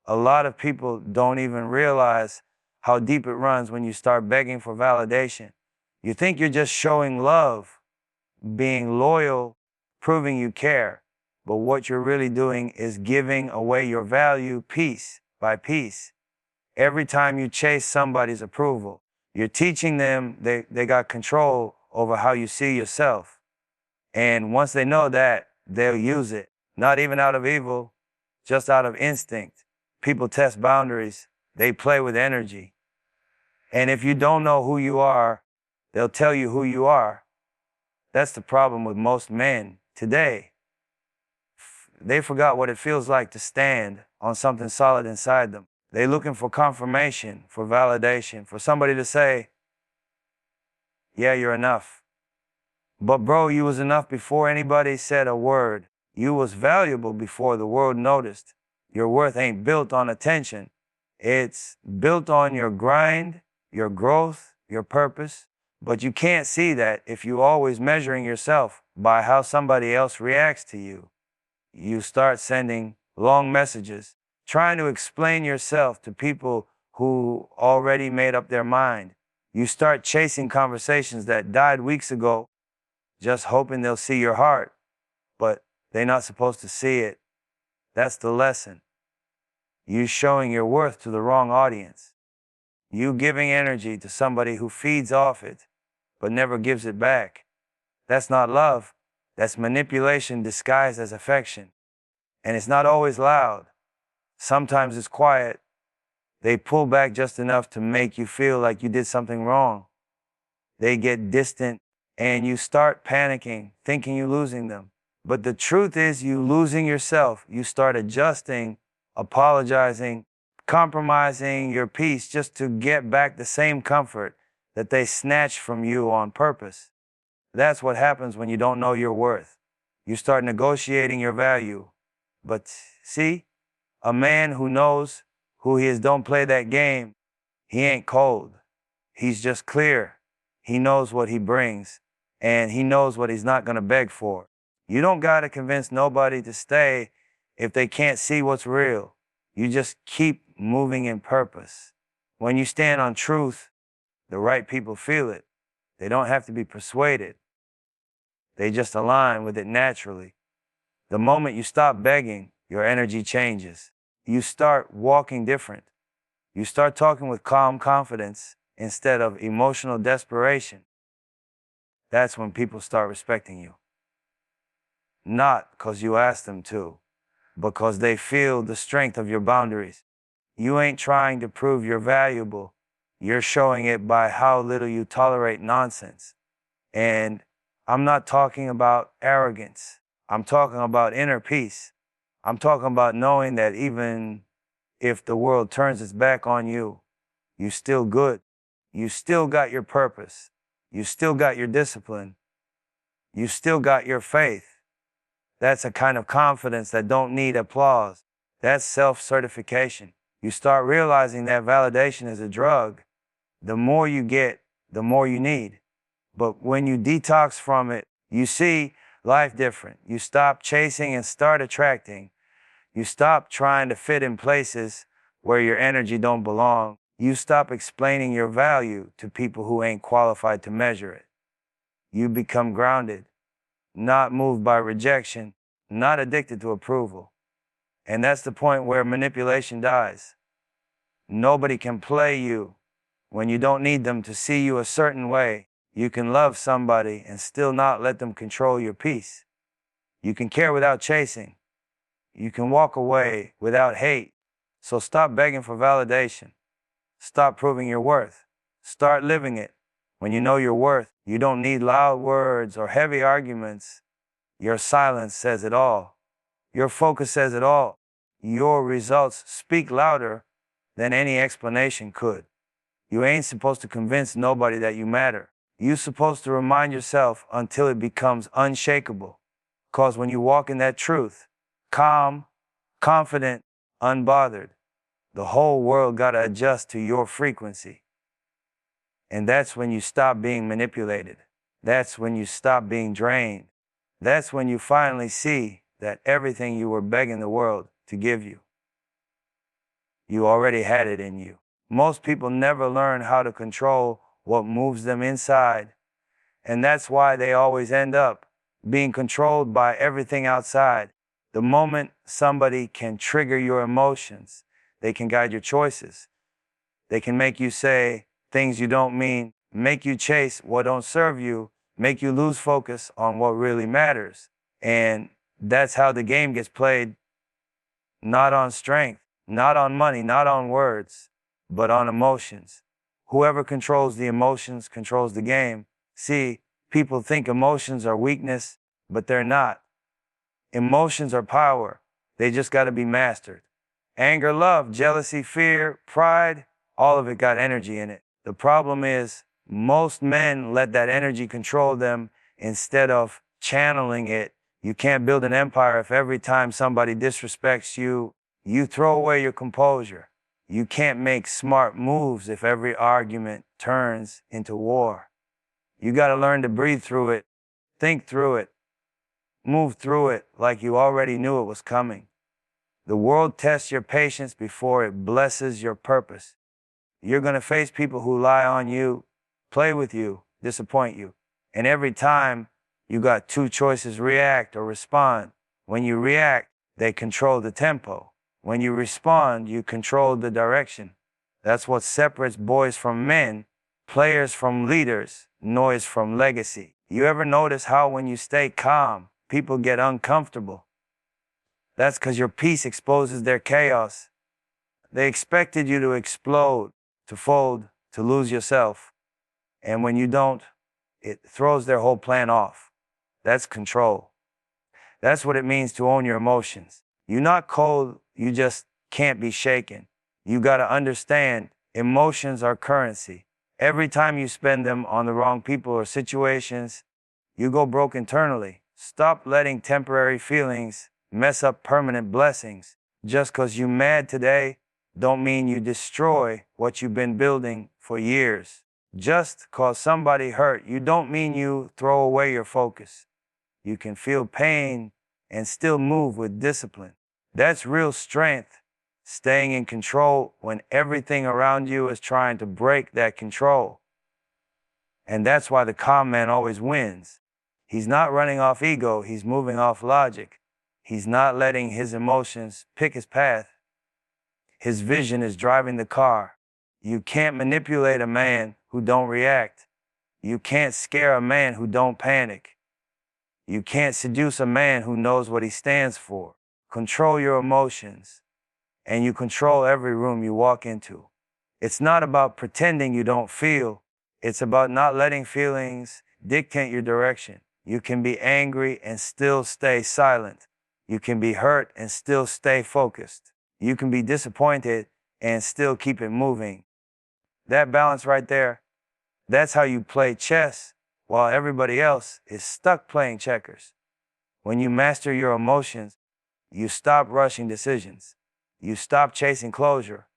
A lot of people don't even realize how deep it runs when you start begging for validation. You think you're just showing love, being loyal, proving you care. But what you're really doing is giving away your value piece by piece. Every time you chase somebody's approval, you're teaching them they got control over how you see yourself. And once they know that, they'll use it. Not even out of evil, just out of instinct. People test boundaries. They play with energy. And if you don't know who you are, they'll tell you who you are. That's the problem with most men today. They forgot what it feels like to stand on something solid inside them. They're looking for confirmation, for validation, for somebody to say, yeah, you're enough. But bro, you was enough before anybody said a word. You was valuable before the world noticed. Your worth ain't built on attention. It's built on your grind, your growth, your purpose. But you can't see that if you're always measuring yourself by how somebody else reacts to you. You start sending long messages, trying to explain yourself to people who already made up their mind. You start chasing conversations that died weeks ago, just hoping they'll see your heart, but they're not supposed to see it. That's the lesson. You showing your worth to the wrong audience. You giving energy to somebody who feeds off it, but never gives it back. That's not love. That's manipulation disguised as affection. And it's not always loud. Sometimes it's quiet. They pull back just enough to make you feel like you did something wrong. They get distant and you start panicking, thinking you're losing them. But the truth is you losing yourself. You start adjusting, apologizing, compromising your peace just to get back the same comfort that they snatched from you on purpose. That's what happens when you don't know your worth. You start negotiating your value. But see, a man who knows who he is don't play that game. He ain't cold. He's just clear. He knows what he brings, and he knows what he's not going to beg for. You don't got to convince nobody to stay if they can't see what's real. You just keep moving in purpose. When you stand on truth, the right people feel it. They don't have to be persuaded. They just align with it naturally. The moment you stop begging, your energy changes. You start walking different. You start talking with calm confidence instead of emotional desperation. That's when people start respecting you. Not because you asked them to, because they feel the strength of your boundaries. You ain't trying to prove you're valuable. You're showing it by how little you tolerate nonsense. And I'm not talking about arrogance. I'm talking about inner peace. I'm talking about knowing that even if the world turns its back on you, you're still good. You still got your purpose. You still got your discipline. You still got your faith. That's a kind of confidence that don't need applause. That's self-certification. You start realizing that validation is a drug. The more you get, the more you need. But when you detox from it, you see life different. You stop chasing and start attracting. You stop trying to fit in places where your energy don't belong. You stop explaining your value to people who ain't qualified to measure it. You become grounded, not moved by rejection, not addicted to approval. And that's the point where manipulation dies. Nobody can play you when you don't need them to see you a certain way. You can love somebody and still not let them control your peace. You can care without chasing. You can walk away without hate. So stop begging for validation. Stop proving your worth. Start living it. When you know your worth, you don't need loud words or heavy arguments. Your silence says it all. Your focus says it all. Your results speak louder than any explanation could. You ain't supposed to convince nobody that you matter. You're supposed to remind yourself until it becomes unshakable. Because when you walk in that truth, calm, confident, unbothered, the whole world got to adjust to your frequency. And that's when you stop being manipulated. That's when you stop being drained. That's when you finally see that everything you were begging the world to give you. You already had it in you. Most people never learn how to control what moves them inside, and that's why they always end up being controlled by everything outside. The moment somebody can trigger your emotions, they can guide your choices. They can make you say things you don't mean, make you chase what don't serve you, make you lose focus on what really matters. And that's how the game gets played, not on strength, not on money, not on words, but on emotions. Whoever controls the emotions controls the game. See, people think emotions are weakness, but they're not. Emotions are power. They just got to be mastered. Anger, love, jealousy, fear, pride, all of it got energy in it. The problem is most men let that energy control them instead of channeling it. You can't build an empire if every time somebody disrespects you, you throw away your composure. You can't make smart moves if every argument turns into war. You got to learn to breathe through it, think through it, move through it like you already knew it was coming. The world tests your patience before it blesses your purpose. You're going to face people who lie on you, play with you, disappoint you. And every time, you got two choices: react or respond. When you react, they control the tempo. When you respond, you control the direction. That's what separates boys from men, players from leaders, noise from legacy. You ever notice how when you stay calm, people get uncomfortable? That's because your peace exposes their chaos. They expected you to explode, to fold, to lose yourself. And when you don't, it throws their whole plan off. That's control. That's what it means to own your emotions. You're not cold, you just can't be shaken. You got to understand, emotions are currency. Every time you spend them on the wrong people or situations, you go broke internally. Stop letting temporary feelings mess up permanent blessings. Just because you're mad today, don't mean you destroy what you've been building for years. Just because somebody hurt you don't mean you throw away your focus. You can feel pain and still move with discipline. That's real strength, staying in control when everything around you is trying to break that control. And that's why the calm man always wins. He's not running off ego, he's moving off logic. He's not letting his emotions pick his path. His vision is driving the car. You can't manipulate a man who don't react. You can't scare a man who don't panic. You can't seduce a man who knows what he stands for. Control your emotions, and you control every room you walk into. It's not about pretending you don't feel. It's about not letting feelings dictate your direction. You can be angry and still stay silent. You can be hurt and still stay focused. You can be disappointed and still keep it moving. That balance right there, that's how you play chess while everybody else is stuck playing checkers. When you master your emotions, you stop rushing decisions. You stop chasing closure.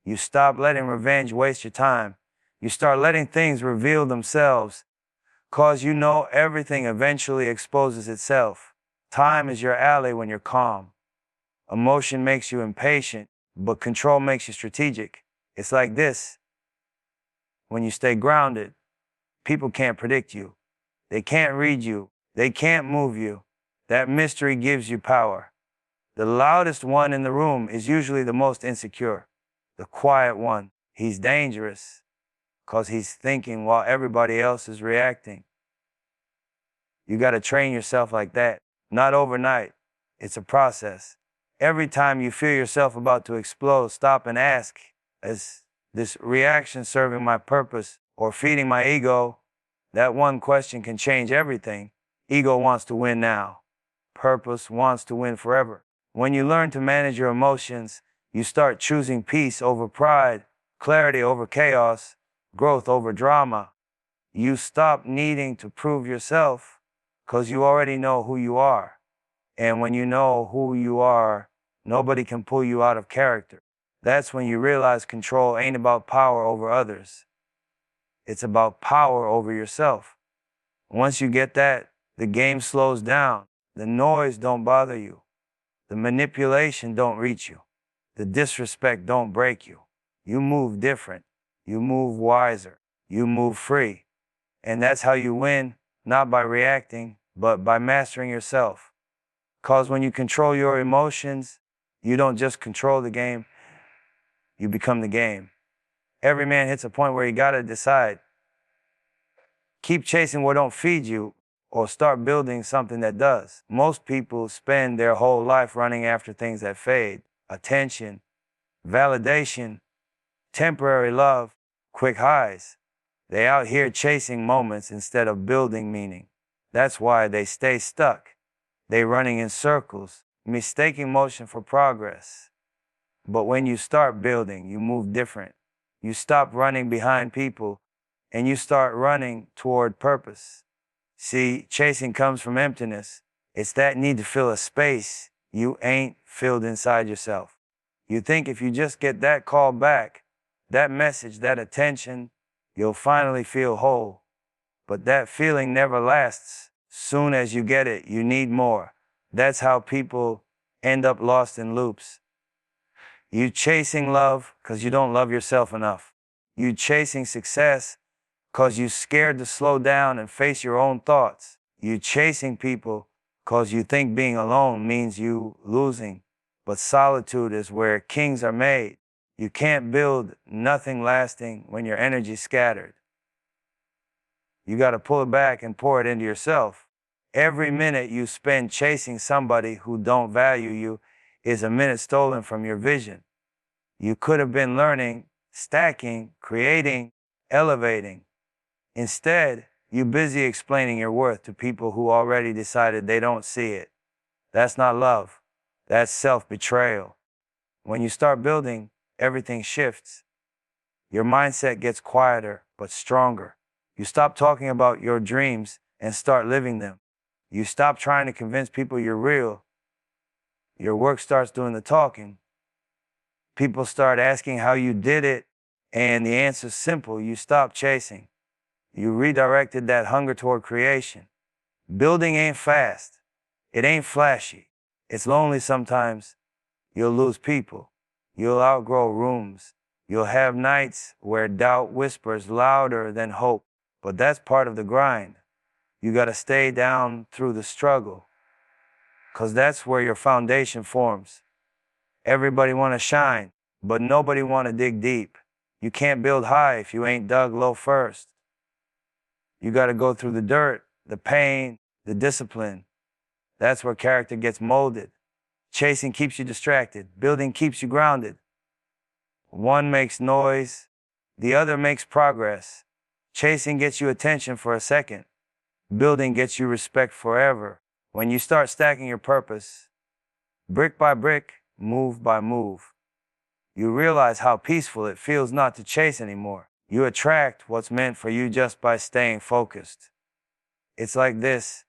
You stop letting revenge waste your time. You start letting things reveal themselves, cause you know everything eventually exposes itself. Time is your ally when you're calm. Emotion makes you impatient, but control makes you strategic. It's like this. When you stay grounded, people can't predict you. They can't read you. They can't move you. That mystery gives you power. The loudest one in the room is usually the most insecure. The quiet one, he's dangerous because he's thinking while everybody else is reacting. You got to train yourself like that. Not overnight. It's a process. Every time you feel yourself about to explode, stop and ask, is this reaction serving my purpose or feeding my ego? That one question can change everything. Ego wants to win now. Purpose wants to win forever. When you learn to manage your emotions, you start choosing peace over pride, clarity over chaos, growth over drama. You stop needing to prove yourself because you already know who you are. And when you know who you are, nobody can pull you out of character. That's when you realize control ain't about power over others. It's about power over yourself. Once you get that, the game slows down. The noise don't bother you. The manipulation don't reach you. the disrespect don't break you. You move different. You move wiser. You move free. And that's how you win, not by reacting, but by mastering yourself. Because when you control your emotions, you don't just control the game, you become the game. Every man hits a point where you gotta decide. Keep chasing what don't feed you, or start building something that does. Most people spend their whole life running after things that fade. Attention, validation, temporary love, quick highs. They out here chasing moments instead of building meaning. That's why they stay stuck. They running in circles, mistaking motion for progress. But when you start building, you move different. You stop running behind people and you start running toward purpose. See, chasing comes from emptiness. It's that need to fill a space you ain't filled inside yourself. You think if you just get that call back, that message, that attention, you'll finally feel whole. But that feeling never lasts. Soon as you get it, you need more. That's how people end up lost in loops. You chasing love because you don't love yourself enough. You chasing success because you scared to slow down and face your own thoughts. You chasing people because you think being alone means you losing. But solitude is where kings are made. You can't build nothing lasting when your energy's scattered. You got to pull it back and pour it into yourself. Every minute you spend chasing somebody who don't value you is a minute stolen from your vision. You could have been learning, stacking, creating, elevating. Instead, you're busy explaining your worth to people who already decided they don't see it. That's not love. That's self-betrayal. When you start building, everything shifts. Your mindset gets quieter but stronger. You stop talking about your dreams and start living them. You stop trying to convince people you're real. Your work starts doing the talking. People start asking how you did it, and the answer's simple. You stop chasing. You redirected that hunger toward creation. Building ain't fast. It ain't flashy. It's lonely sometimes. You'll lose people. You'll outgrow rooms. You'll have nights where doubt whispers louder than hope. But that's part of the grind. You gotta stay down through the struggle, 'cause that's where your foundation forms. Everybody wanna shine, but nobody wanna dig deep. You can't build high if you ain't dug low first. You gotta go through the dirt, the pain, the discipline. That's where character gets molded. Chasing keeps you distracted. Building keeps you grounded. One makes noise, the other makes progress. Chasing gets you attention for a second. Building gets you respect forever. When you start stacking your purpose, brick by brick, move by move, you realize how peaceful it feels not to chase anymore. You attract what's meant for you just by staying focused. It's like this.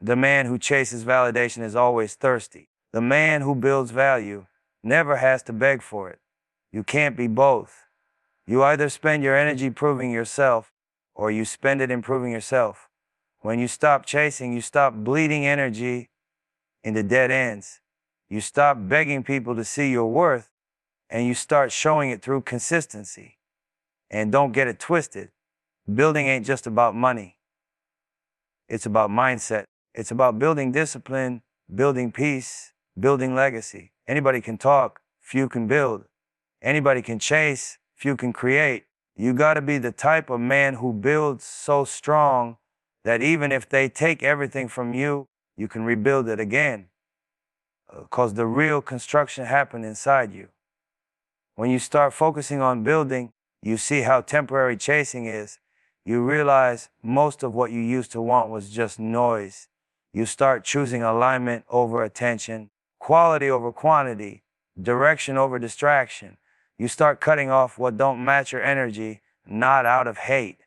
The man who chases validation is always thirsty. The man who builds value never has to beg for it. You can't be both. You either spend your energy proving yourself, or you spend it improving yourself. When you stop chasing, you stop bleeding energy into dead ends. You stop begging people to see your worth, and you start showing it through consistency. And don't get it twisted. Building ain't just about money. It's about mindset. It's about building discipline, building peace, building legacy. Anybody can talk, few can build. Anybody can chase, few can create. You gotta be the type of man who builds so strong that even if they take everything from you, you can rebuild it again. 'Cause the real construction happened inside you. When you start focusing on building, you see how temporary chasing is. You realize most of what you used to want was just noise. You start choosing alignment over attention, quality over quantity, direction over distraction. You start cutting off what don't match your energy, not out of hate,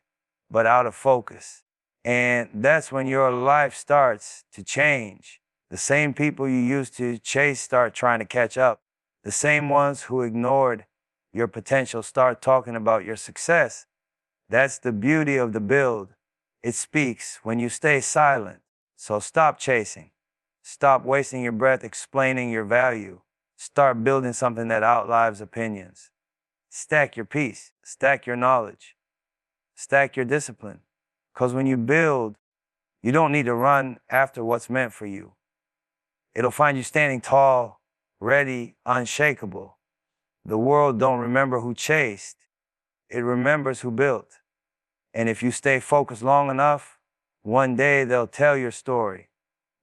but out of focus. And that's when your life starts to change. The same people you used to chase start trying to catch up. The same ones who ignored your potential start talking about your success. That's the beauty of the build. It speaks when you stay silent. So stop chasing. Stop wasting your breath explaining your value. Start building something that outlives opinions. Stack your peace, stack your knowledge, stack your discipline. Because when you build, you don't need to run after what's meant for you. It'll find you standing tall, ready, unshakable. The world don't remember who chased, it remembers who built. And if you stay focused long enough, one day they'll tell your story.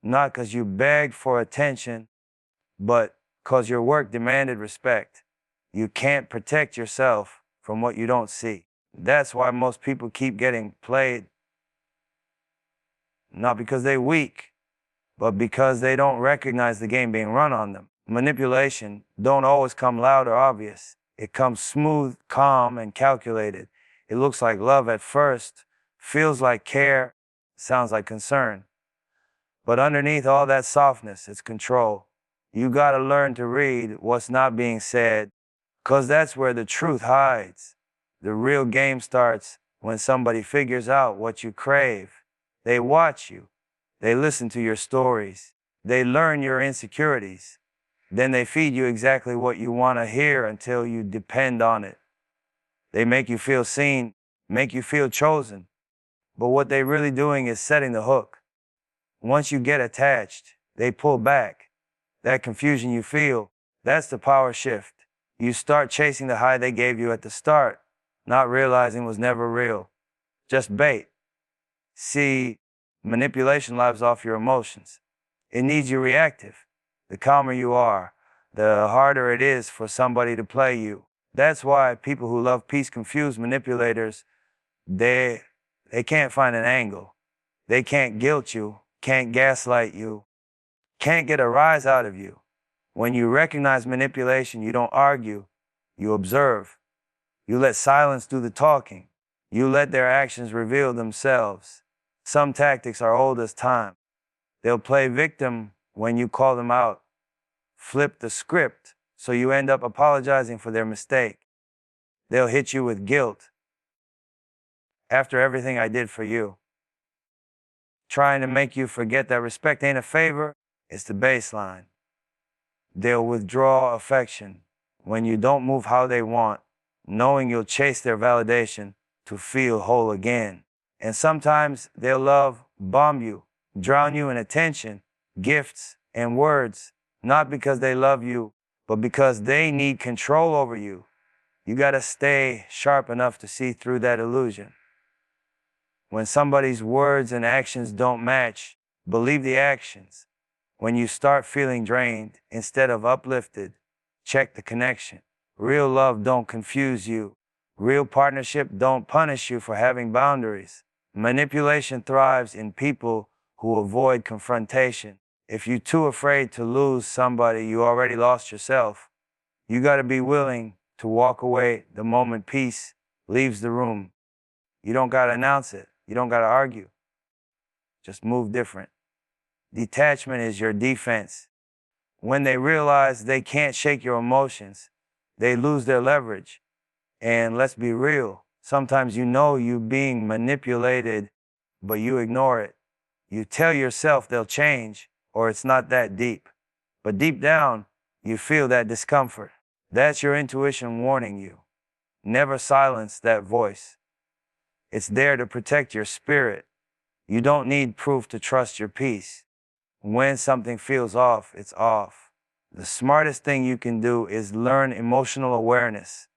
Not because you begged for attention, but because your work demanded respect. You can't protect yourself from what you don't see. That's why most people keep getting played. Not because they're weak, but because they don't recognize the game being run on them. Manipulation don't always come loud or obvious. It comes smooth, calm, and calculated. It looks like love at first, feels like care, sounds like concern. But underneath all that softness, it's control. You gotta learn to read what's not being said, 'cause that's where the truth hides. The real game starts when somebody figures out what you crave. They watch you. They listen to your stories. They learn your insecurities. Then they feed you exactly what you want to hear until you depend on it. They make you feel seen, make you feel chosen. But what they're really doing is setting the hook. Once you get attached, they pull back. That confusion you feel, that's the power shift. You start chasing the high they gave you at the start, not realizing it was never real. Just bait. See, manipulation lives off your emotions. It needs you reactive. The calmer you are, the harder it is for somebody to play you. That's why people who love peace confuse manipulators. They can't find an angle. They can't guilt you, can't gaslight you, can't get a rise out of you. When you recognize manipulation, you don't argue, you observe. You let silence do the talking. You let their actions reveal themselves. Some tactics are old as time. They'll play victim when you call them out. Flip the script so you end up apologizing for their mistake. They'll hit you with guilt. After everything I did for you. Trying to make you forget that respect ain't a favor, it's the baseline. They'll withdraw affection when you don't move how they want, knowing you'll chase their validation to feel whole again. And sometimes they'll love bomb you, drown you in attention, gifts, and words, not because they love you, but because they need control over you. You gotta stay sharp enough to see through that illusion. When somebody's words and actions don't match, believe the actions. When you start feeling drained instead of uplifted, check the connection. Real love don't confuse you. Real partnership don't punish you for having boundaries. Manipulation thrives in people who avoid confrontation. If you're too afraid to lose somebody, you already lost yourself. You gotta be willing to walk away the moment peace leaves the room. You don't gotta announce it. You don't gotta argue. Just move different. Detachment is your defense. When they realize they can't shake your emotions, they lose their leverage. And let's be real, sometimes you know you're being manipulated, but you ignore it. You tell yourself they'll change, or it's not that deep. But deep down, you feel that discomfort. That's your intuition warning you. Never silence that voice. It's there to protect your spirit. You don't need proof to trust your peace. When something feels off, it's off. The smartest thing you can do is learn emotional awareness.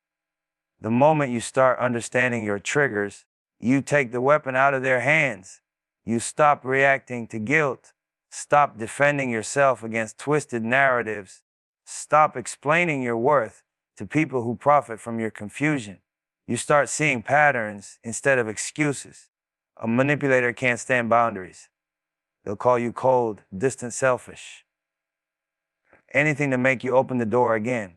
The moment you start understanding your triggers, you take the weapon out of their hands. You stop reacting to guilt. Stop defending yourself against twisted narratives. Stop explaining your worth to people who profit from your confusion. You start seeing patterns instead of excuses. A manipulator can't stand boundaries. They'll call you cold, distant, selfish. Anything to make you open the door again.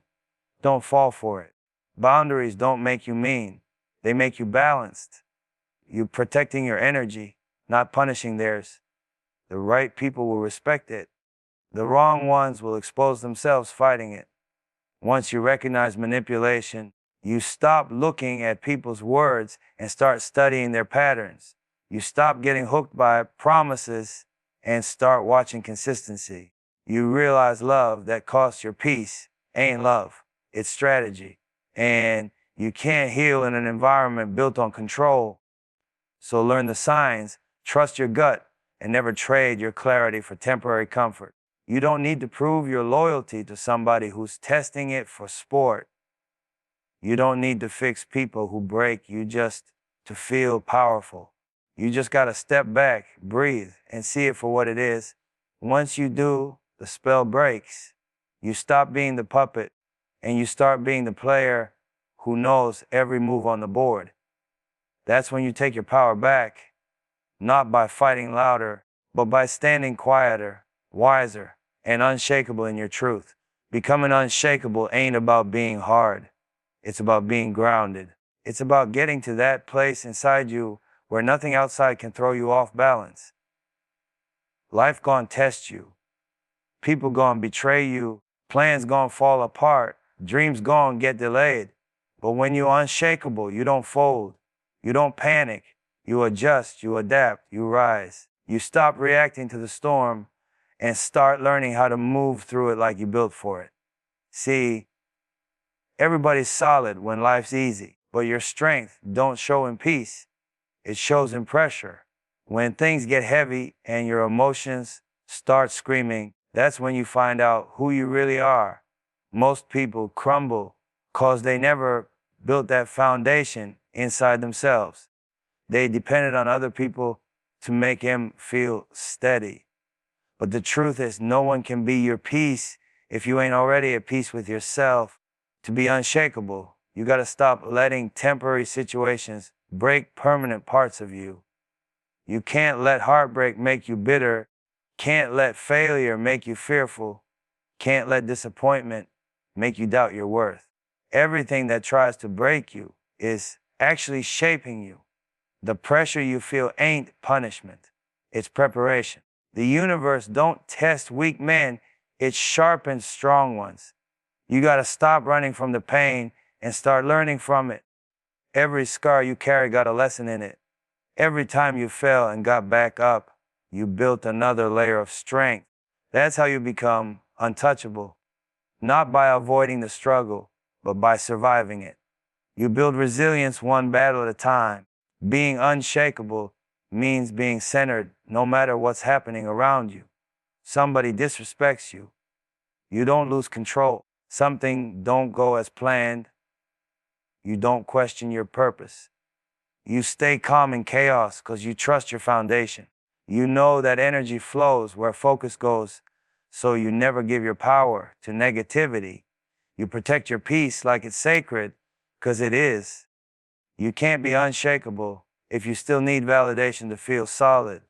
Don't fall for it. Boundaries don't make you mean. They make you balanced. You're protecting your energy, not punishing theirs. The right people will respect it. The wrong ones will expose themselves fighting it. Once you recognize manipulation, you stop looking at people's words and start studying their patterns. You stop getting hooked by promises and start watching consistency. You realize love that costs your peace ain't love, it's strategy. And you can't heal in an environment built on control. So learn the signs, trust your gut, and never trade your clarity for temporary comfort. You don't need to prove your loyalty to somebody who's testing it for sport. You don't need to fix people who break you just to feel powerful. You just gotta step back, breathe, and see it for what it is. Once you do, the spell breaks. You stop being the puppet, and you start being the player who knows every move on the board. That's when you take your power back, not by fighting louder, but by standing quieter, wiser, and unshakable in your truth. Becoming unshakable ain't about being hard. It's about being grounded. It's about getting to that place inside you where nothing outside can throw you off balance. Life gon' test you. People gon' betray you. Plans gon' fall apart. Dreams gon' get delayed. But when you're unshakable, you don't fold. You don't panic. You adjust, you adapt, you rise. You stop reacting to the storm and start learning how to move through it like you built for it. See, everybody's solid when life's easy, but your strength don't show in peace. It shows in pressure. When things get heavy and your emotions start screaming, that's when you find out who you really are. Most people crumble because they never built that foundation inside themselves. They depended on other people to make them feel steady. But the truth is, no one can be your peace if you ain't already at peace with yourself. To be unshakable, you gotta stop letting temporary situations break permanent parts of you. You can't let heartbreak make you bitter, can't let failure make you fearful, can't let disappointment make you doubt your worth. Everything that tries to break you is actually shaping you. The pressure you feel ain't punishment, it's preparation. The universe don't test weak men, it sharpens strong ones. You gotta stop running from the pain and start learning from it. Every scar you carry got a lesson in it. Every time you fell and got back up, you built another layer of strength. That's how you become untouchable. Not by avoiding the struggle, but by surviving it. You build resilience one battle at a time. Being unshakable means being centered no matter what's happening around you. Somebody disrespects you. You don't lose control. Something don't go as planned. You don't question your purpose. You stay calm in chaos because you trust your foundation. You know that energy flows where focus goes, so you never give your power to negativity. You protect your peace like it's sacred, because it is. You can't be unshakable if you still need validation to feel solid.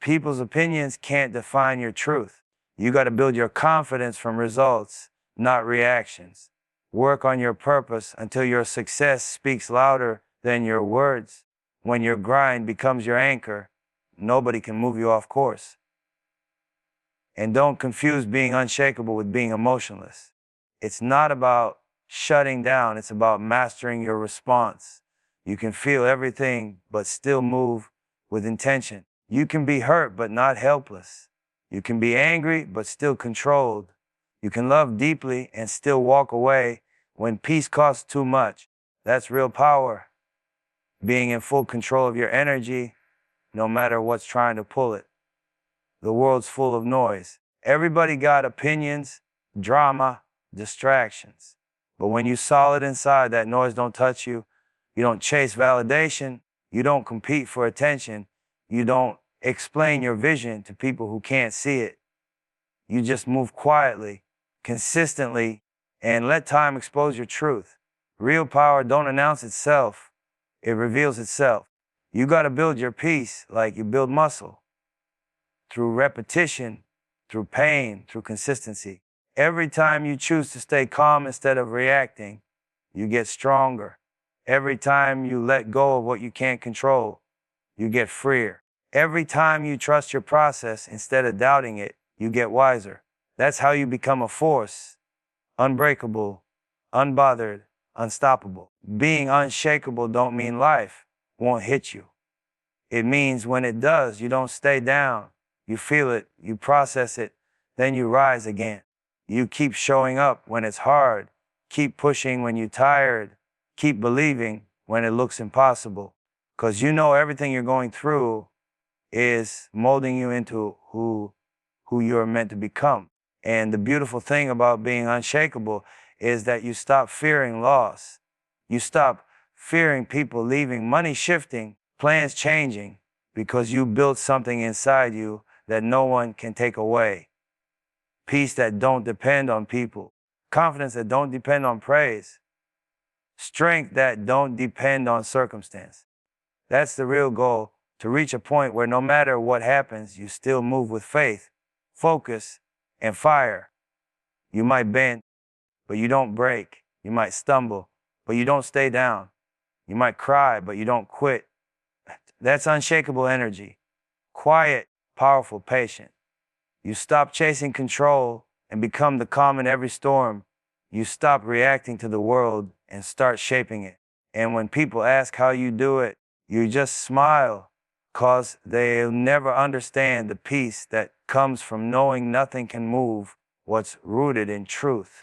People's opinions can't define your truth. You got to build your confidence from results, not reactions. Work on your purpose until your success speaks louder than your words. When your grind becomes your anchor, nobody can move you off course. And don't confuse being unshakable with being emotionless. It's not about shutting down, it's about mastering your response. You can feel everything, but still move with intention. You can be hurt, but not helpless. You can be angry, but still controlled. You can love deeply and still walk away when peace costs too much. That's real power. Being in full control of your energy, no matter what's trying to pull it. The world's full of noise. Everybody got opinions, drama, distractions. But when you're solid inside, that noise don't touch you. You don't chase validation. You don't compete for attention. You don't explain your vision to people who can't see it. You just move quietly, consistently, and let time expose your truth. Real power don't announce itself. It reveals itself. You got to build your peace like you build muscle. Through repetition, through pain, through consistency. Every time you choose to stay calm instead of reacting, you get stronger. Every time you let go of what you can't control, you get freer. Every time you trust your process instead of doubting it, you get wiser. That's how you become a force. Unbreakable, unbothered, unstoppable. Being unshakable don't mean life won't hit you. It means when it does, you don't stay down. You feel it, you process it, then you rise again. You keep showing up when it's hard. Keep pushing when you're tired. Keep believing when it looks impossible. Because you know everything you're going through is molding you into who you're meant to become. And the beautiful thing about being unshakable is that you stop fearing loss. You stop fearing people leaving, money shifting, plans changing, because you built something inside you that no one can take away. Peace that don't depend on people. Confidence that don't depend on praise. Strength that don't depend on circumstance. That's the real goal, to reach a point where no matter what happens, you still move with faith, focus, and fire. You might bend, but you don't break. You might stumble, but you don't stay down. You might cry, but you don't quit. That's unshakable energy. Quiet, powerful, patient. You stop chasing control and become the calm in every storm. You stop reacting to the world and start shaping it. And when people ask how you do it, you just smile, cause they'll never understand the peace that comes from knowing nothing can move what's rooted in truth.